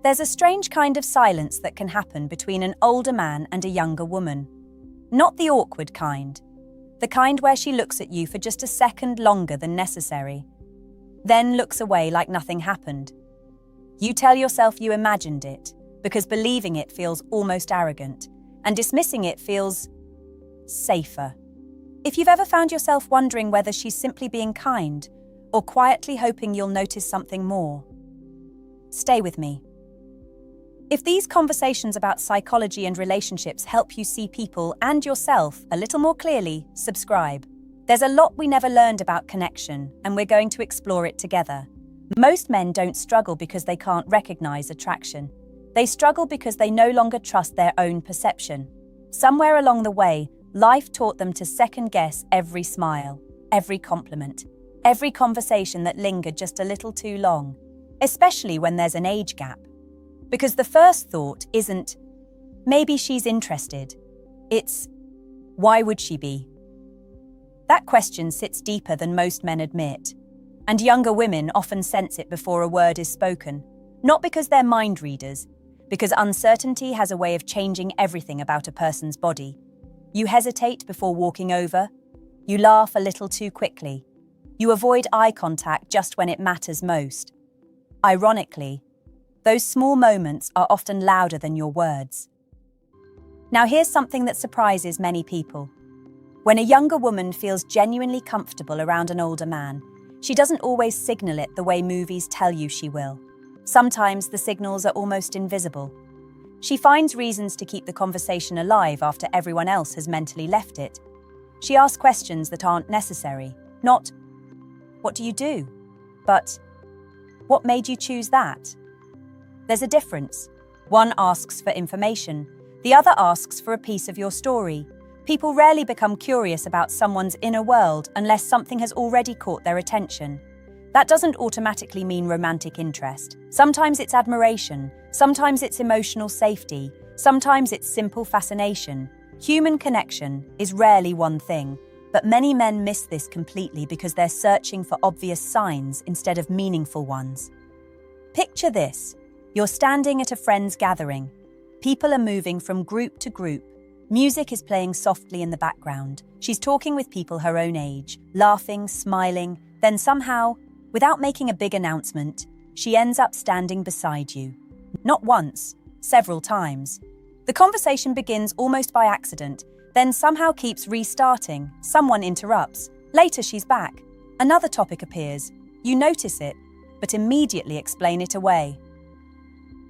There's a strange kind of silence that can happen between an older man and a younger woman. Not the awkward kind. The kind where she looks at you for just a second longer than necessary, then looks away like nothing happened. You tell yourself you imagined it, because believing it feels almost arrogant, and dismissing it feels safer. If you've ever found yourself wondering whether she's simply being kind, or quietly hoping you'll notice something more, stay with me. If these conversations about psychology and relationships help you see people and yourself a little more clearly, subscribe. There's a lot we never learned about connection, and we're going to explore it together. Most men don't struggle because they can't recognize attraction. They struggle because they no longer trust their own perception. Somewhere along the way, life taught them to second-guess every smile, every compliment, every conversation that lingered just a little too long, especially when there's an age gap. Because the first thought isn't, maybe she's interested. It's, why would she be? That question sits deeper than most men admit, and younger women often sense it before a word is spoken, not because they're mind readers, because uncertainty has a way of changing everything about a person's body. You hesitate before walking over. You laugh a little too quickly. You avoid eye contact just when it matters most. Ironically, those small moments are often louder than your words. Now here's something that surprises many people. When a younger woman feels genuinely comfortable around an older man, she doesn't always signal it the way movies tell you she will. Sometimes the signals are almost invisible. She finds reasons to keep the conversation alive after everyone else has mentally left it. She asks questions that aren't necessary. Not, what do you do? But, what made you choose that? There's a difference. One asks for information. The other asks for a piece of your story. People rarely become curious about someone's inner world unless something has already caught their attention. That doesn't automatically mean romantic interest. Sometimes it's admiration. Sometimes it's emotional safety. Sometimes it's simple fascination. Human connection is rarely one thing, but many men miss this completely because they're searching for obvious signs instead of meaningful ones. Picture this. You're standing at a friend's gathering. People are moving from group to group. Music is playing softly in the background. She's talking with people her own age, laughing, smiling. Then somehow, without making a big announcement, she ends up standing beside you. Not once, several times. The conversation begins almost by accident, then somehow keeps restarting. Someone interrupts. Later she's back. Another topic appears. You notice it, but immediately explain it away.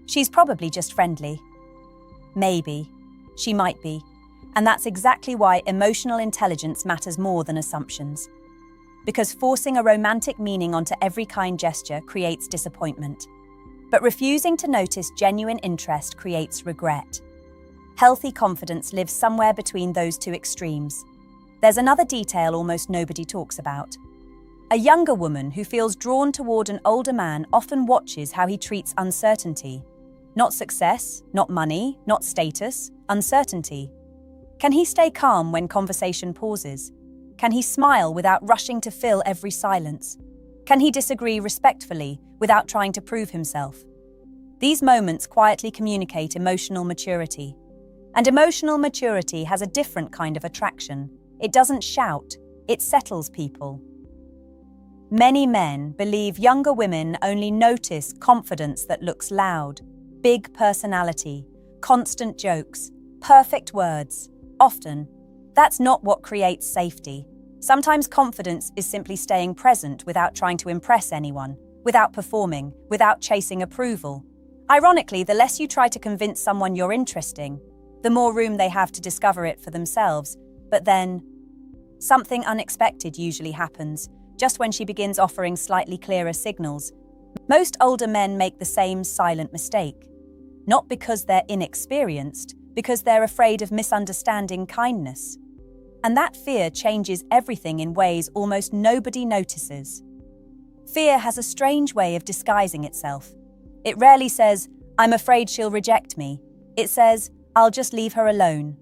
She's probably just friendly. Maybe. She might be. And that's exactly why emotional intelligence matters more than assumptions. Because forcing a romantic meaning onto every kind gesture creates disappointment. But refusing to notice genuine interest creates regret. Healthy confidence lives somewhere between those two extremes. There's another detail almost nobody talks about. A younger woman who feels drawn toward an older man often watches how he treats uncertainty. Not success, not money, not status, uncertainty. Can he stay calm when conversation pauses? Can he smile without rushing to fill every silence? Can he disagree respectfully without trying to prove himself? These moments quietly communicate emotional maturity. And emotional maturity has a different kind of attraction. It doesn't shout, it settles people. Many men believe younger women only notice confidence that looks loud, big personality, constant jokes, perfect words. Often, that's not what creates safety. Sometimes confidence is simply staying present without trying to impress anyone, without performing, without chasing approval. Ironically, the less you try to convince someone you're interesting, the more room they have to discover it for themselves. But then, something unexpected usually happens, just when she begins offering slightly clearer signals. Most older men make the same silent mistake. Not because they're inexperienced, because they're afraid of misunderstanding kindness. And that fear changes everything in ways almost nobody notices. Fear has a strange way of disguising itself. It rarely says, "I'm afraid she'll reject me." It says, "I'll just leave her alone.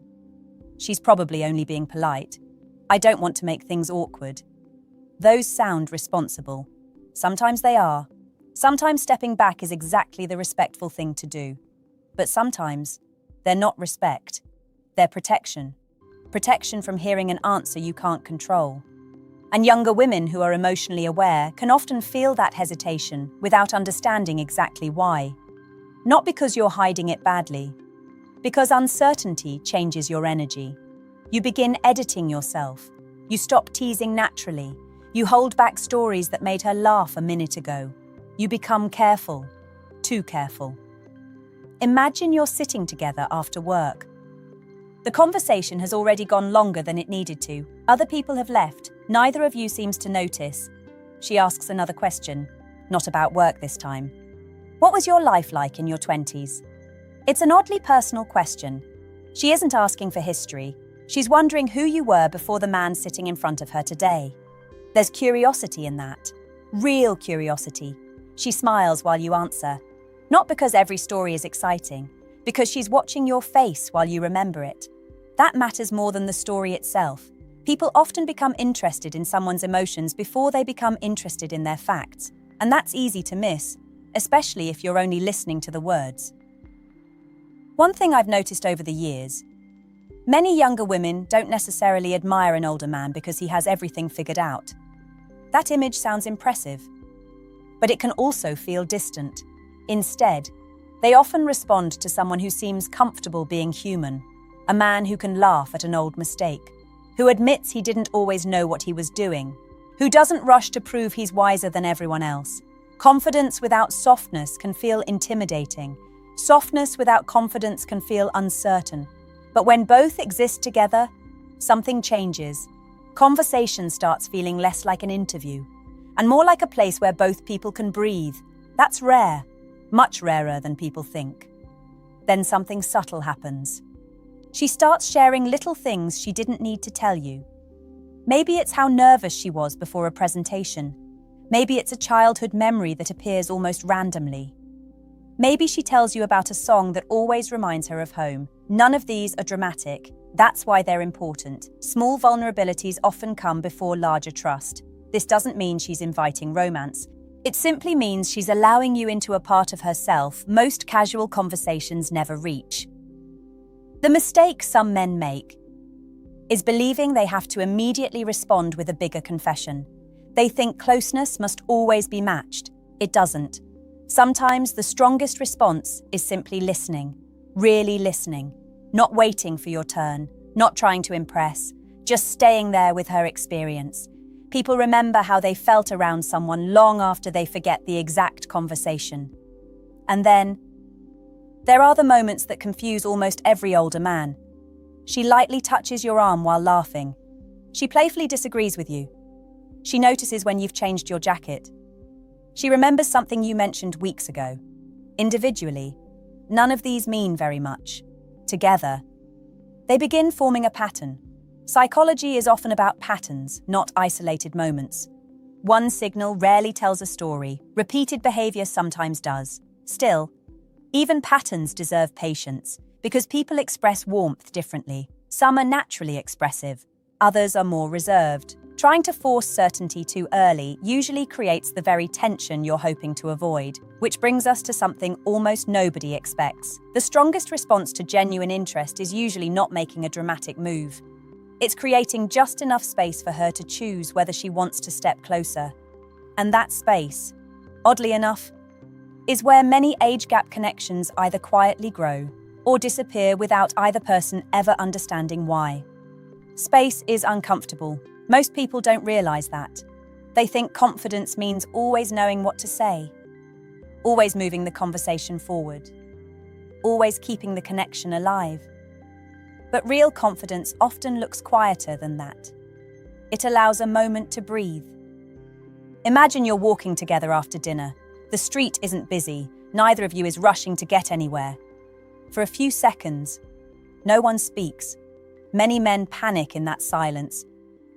She's probably only being polite. I don't want to make things awkward." Those sound responsible. Sometimes they are. Sometimes stepping back is exactly the respectful thing to do. But sometimes they're not respect, they're protection. Protection from hearing an answer you can't control. And younger women who are emotionally aware can often feel that hesitation without understanding exactly why. Not because you're hiding it badly, because uncertainty changes your energy. You begin editing yourself. You stop teasing naturally. You hold back stories that made her laugh a minute ago. You become careful, too careful. Imagine you're sitting together after work. The conversation has already gone longer than it needed to. Other people have left. Neither of you seems to notice. She asks another question, not about work this time. What was your life like in your 20s? It's an oddly personal question. She isn't asking for history. She's wondering who you were before the man sitting in front of her today. There's curiosity in that. Real curiosity. She smiles while you answer. Not because every story is exciting, because she's watching your face while you remember it. That matters more than the story itself. People often become interested in someone's emotions before they become interested in their facts, and that's easy to miss, especially if you're only listening to the words. One thing I've noticed over the years, many younger women don't necessarily admire an older man because he has everything figured out. That image sounds impressive, but it can also feel distant. Instead, they often respond to someone who seems comfortable being human, a man who can laugh at an old mistake, who admits he didn't always know what he was doing, who doesn't rush to prove he's wiser than everyone else. Confidence without softness can feel intimidating. Softness without confidence can feel uncertain. But when both exist together, something changes. Conversation starts feeling less like an interview, and more like a place where both people can breathe. That's rare, much rarer than people think. Then something subtle happens. She starts sharing little things she didn't need to tell you. Maybe it's how nervous she was before a presentation. Maybe it's a childhood memory that appears almost randomly. Maybe she tells you about a song that always reminds her of home. None of these are dramatic. That's why they're important. Small vulnerabilities often come before larger trust. This doesn't mean she's inviting romance. It simply means she's allowing you into a part of herself most casual conversations never reach. The mistake some men make is believing they have to immediately respond with a bigger confession. They think closeness must always be matched. It doesn't. Sometimes the strongest response is simply listening, really listening, not waiting for your turn, not trying to impress, just staying there with her experience. People remember how they felt around someone long after they forget the exact conversation. And then, there are the moments that confuse almost every older man. She lightly touches your arm while laughing. She playfully disagrees with you. She notices when you've changed your jacket. She remembers something you mentioned weeks ago. Individually, none of these mean very much. Together, they begin forming a pattern. Psychology is often about patterns, not isolated moments. One signal rarely tells a story. Repeated behavior sometimes does. Still, even patterns deserve patience, because people express warmth differently. Some are naturally expressive, others are more reserved. Trying to force certainty too early usually creates the very tension you're hoping to avoid, which brings us to something almost nobody expects. The strongest response to genuine interest is usually not making a dramatic move. It's creating just enough space for her to choose whether she wants to step closer. And that space, oddly enough, is where many age gap connections either quietly grow or disappear without either person ever understanding why. Space is uncomfortable. Most people don't realize that. They think confidence means always knowing what to say, always moving the conversation forward, always keeping the connection alive. But real confidence often looks quieter than that. It allows a moment to breathe. Imagine you're walking together after dinner. The street isn't busy. Neither of you is rushing to get anywhere. For a few seconds, no one speaks. Many men panic in that silence.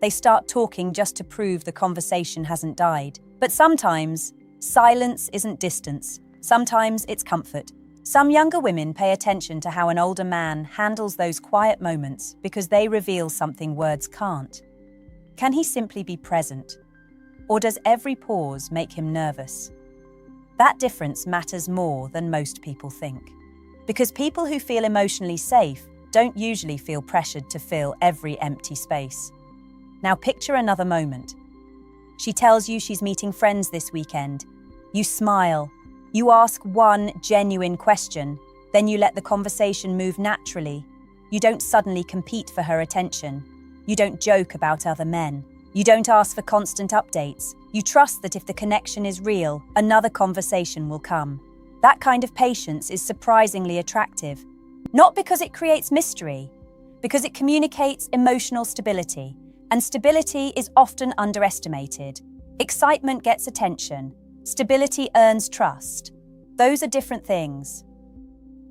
They start talking just to prove the conversation hasn't died. But sometimes, silence isn't distance. Sometimes it's comfort. Some younger women pay attention to how an older man handles those quiet moments because they reveal something words can't. Can he simply be present? Or does every pause make him nervous? That difference matters more than most people think. Because people who feel emotionally safe don't usually feel pressured to fill every empty space. Now picture another moment. She tells you she's meeting friends this weekend. You smile. You ask one genuine question. Then you let the conversation move naturally. You don't suddenly compete for her attention. You don't joke about other men. You don't ask for constant updates. You trust that if the connection is real, another conversation will come. That kind of patience is surprisingly attractive. Not because it creates mystery, because it communicates emotional stability. And stability is often underestimated. Excitement gets attention. Stability earns trust. Those are different things.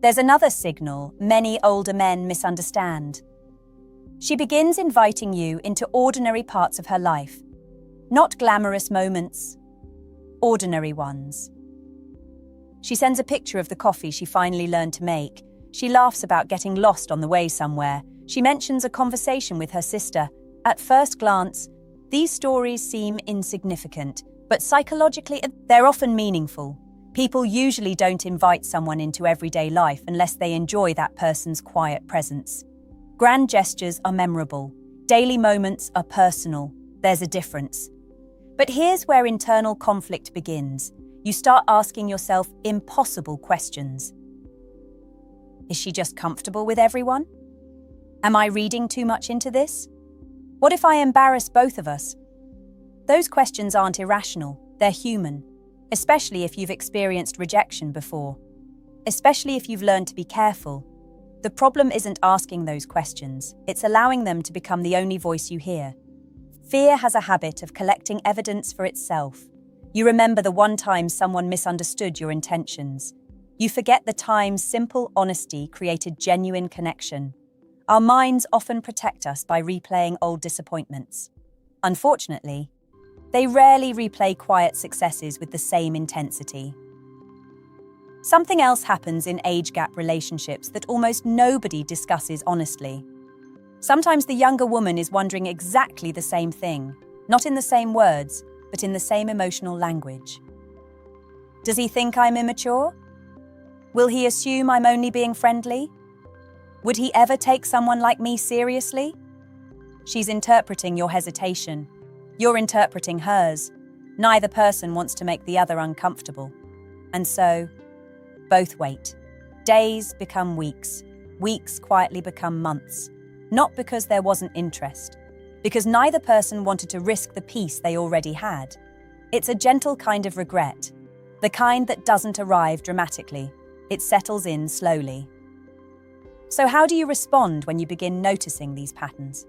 There's another signal many older men misunderstand. She begins inviting you into ordinary parts of her life. Not glamorous moments, ordinary ones. She sends a picture of the coffee she finally learned to make. She laughs about getting lost on the way somewhere. She mentions a conversation with her sister. At first glance, these stories seem insignificant, but psychologically, they're often meaningful. People usually don't invite someone into everyday life unless they enjoy that person's quiet presence. Grand gestures are memorable. Daily moments are personal. There's a difference. But here's where internal conflict begins. You start asking yourself impossible questions. Is she just comfortable with everyone? Am I reading too much into this? What if I embarrass both of us? Those questions aren't irrational, they're human, especially if you've experienced rejection before, especially if you've learned to be careful. The problem isn't asking those questions, it's allowing them to become the only voice you hear. Fear has a habit of collecting evidence for itself. You remember the one time someone misunderstood your intentions. You forget the time simple honesty created genuine connection. Our minds often protect us by replaying old disappointments. Unfortunately, they rarely replay quiet successes with the same intensity. Something else happens in age gap relationships that almost nobody discusses honestly. Sometimes the younger woman is wondering exactly the same thing, not in the same words, but in the same emotional language. Does he think I'm immature? Will he assume I'm only being friendly? Would he ever take someone like me seriously? She's interpreting your hesitation. You're interpreting hers. Neither person wants to make the other uncomfortable. And so, both wait. Days become weeks. Weeks quietly become months. Not because there wasn't interest, because neither person wanted to risk the peace they already had. It's a gentle kind of regret, the kind that doesn't arrive dramatically. It settles in slowly. So how do you respond when you begin noticing these patterns?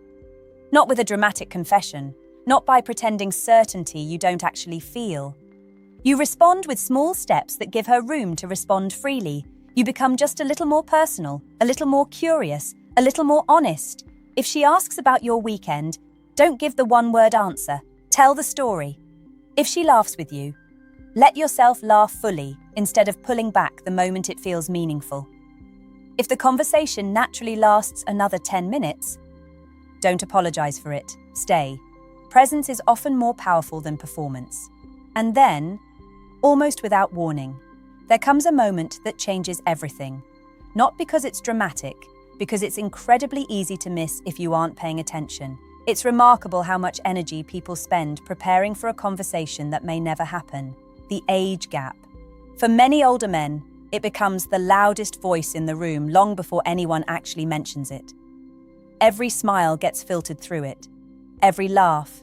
Not with a dramatic confession, not by pretending certainty you don't actually feel. You respond with small steps that give her room to respond freely. You become just a little more personal, a little more curious, a little more honest. If she asks about your weekend, don't give the one-word answer. Tell the story. If she laughs with you, let yourself laugh fully instead of pulling back the moment it feels meaningful. If the conversation naturally lasts another 10 minutes, don't apologize for it. Stay. Presence is often more powerful than performance. And then, almost without warning, there comes a moment that changes everything. Not because it's dramatic, because it's incredibly easy to miss if you aren't paying attention. It's remarkable how much energy people spend preparing for a conversation that may never happen. The age gap. For many older men, it becomes the loudest voice in the room long before anyone actually mentions it. Every smile gets filtered through it. Every laugh,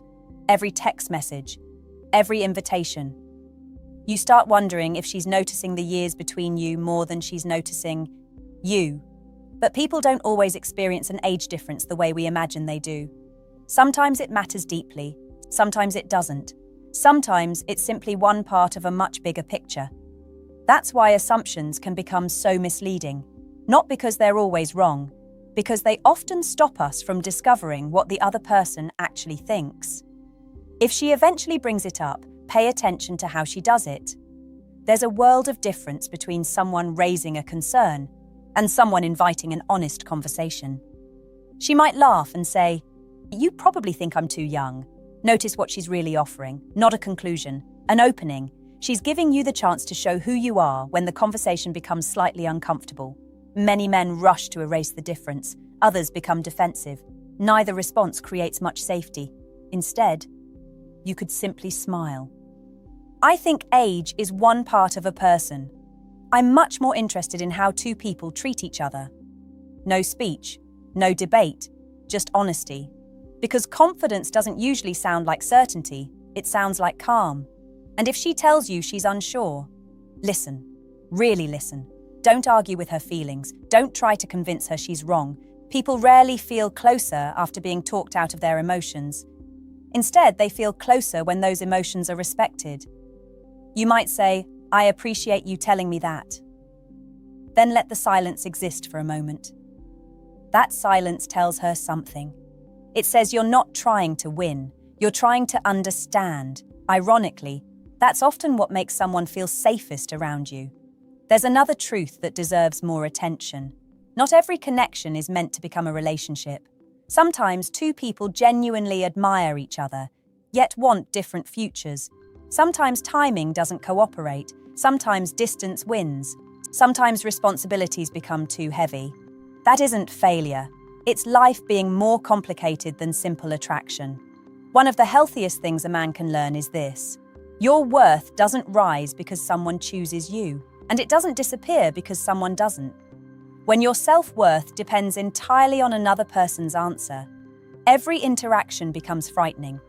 every text message, every invitation. You start wondering if she's noticing the years between you more than she's noticing you. But people don't always experience an age difference the way we imagine they do. Sometimes it matters deeply, sometimes it doesn't. Sometimes it's simply one part of a much bigger picture. That's why assumptions can become so misleading. Not because they're always wrong, because they often stop us from discovering what the other person actually thinks. If she eventually brings it up, pay attention to how she does it. There's a world of difference between someone raising a concern and someone inviting an honest conversation. She might laugh and say, "You probably think I'm too young." Notice what she's really offering, not a conclusion, an opening. She's giving you the chance to show who you are when the conversation becomes slightly uncomfortable. Many men rush to erase the difference. Others become defensive. Neither response creates much safety. Instead, you could simply smile. I think age is one part of a person. I'm much more interested in how two people treat each other. No speech, no debate, just honesty. Because confidence doesn't usually sound like certainty, it sounds like calm. And if she tells you she's unsure, listen. Really listen. Don't argue with her feelings. Don't try to convince her she's wrong. People rarely feel closer after being talked out of their emotions. Instead, they feel closer when those emotions are respected. You might say, "I appreciate you telling me that." Then let the silence exist for a moment. That silence tells her something. It says you're not trying to win. You're trying to understand. Ironically, that's often what makes someone feel safest around you. There's another truth that deserves more attention. Not every connection is meant to become a relationship. Sometimes two people genuinely admire each other, yet want different futures. Sometimes timing doesn't cooperate. Sometimes distance wins. Sometimes responsibilities become too heavy. That isn't failure. It's life being more complicated than simple attraction. One of the healthiest things a man can learn is this. Your worth doesn't rise because someone chooses you, and it doesn't disappear because someone doesn't. When your self-worth depends entirely on another person's answer, every interaction becomes frightening.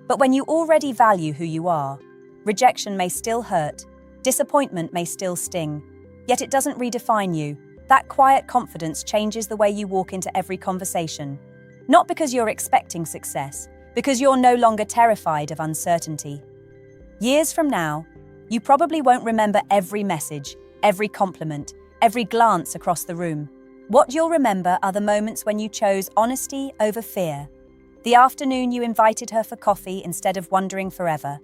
But when you already value who you are, rejection may still hurt, disappointment may still sting, yet it doesn't redefine you. That quiet confidence changes the way you walk into every conversation. Not because you're expecting success, because you're no longer terrified of uncertainty. Years from now, you probably won't remember every message, every compliment, every glance across the room. What you'll remember are the moments when you chose honesty over fear. The afternoon you invited her for coffee instead of wondering forever.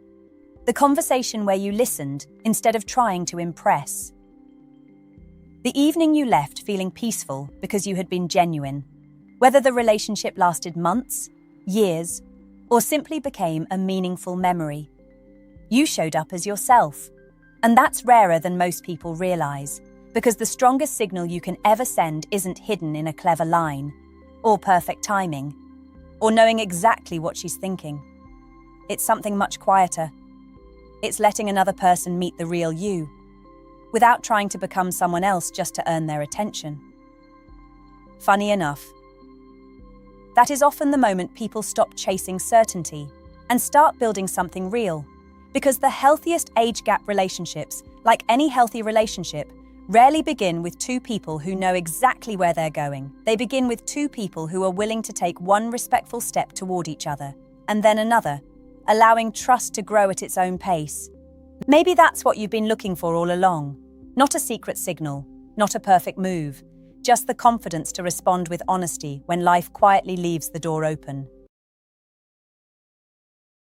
The conversation where you listened instead of trying to impress. The evening you left feeling peaceful because you had been genuine. Whether the relationship lasted months, years, or simply became a meaningful memory. You showed up as yourself. And that's rarer than most people realize, because the strongest signal you can ever send isn't hidden in a clever line, or perfect timing, or knowing exactly what she's thinking. It's something much quieter. It's letting another person meet the real you, without trying to become someone else just to earn their attention. Funny enough, that is often the moment people stop chasing certainty and start building something real. Because the healthiest age gap relationships, like any healthy relationship, rarely begin with two people who know exactly where they're going. They begin with two people who are willing to take one respectful step toward each other, and then another, allowing trust to grow at its own pace. Maybe that's what you've been looking for all along. Not a secret signal, not a perfect move, just the confidence to respond with honesty when life quietly leaves the door open.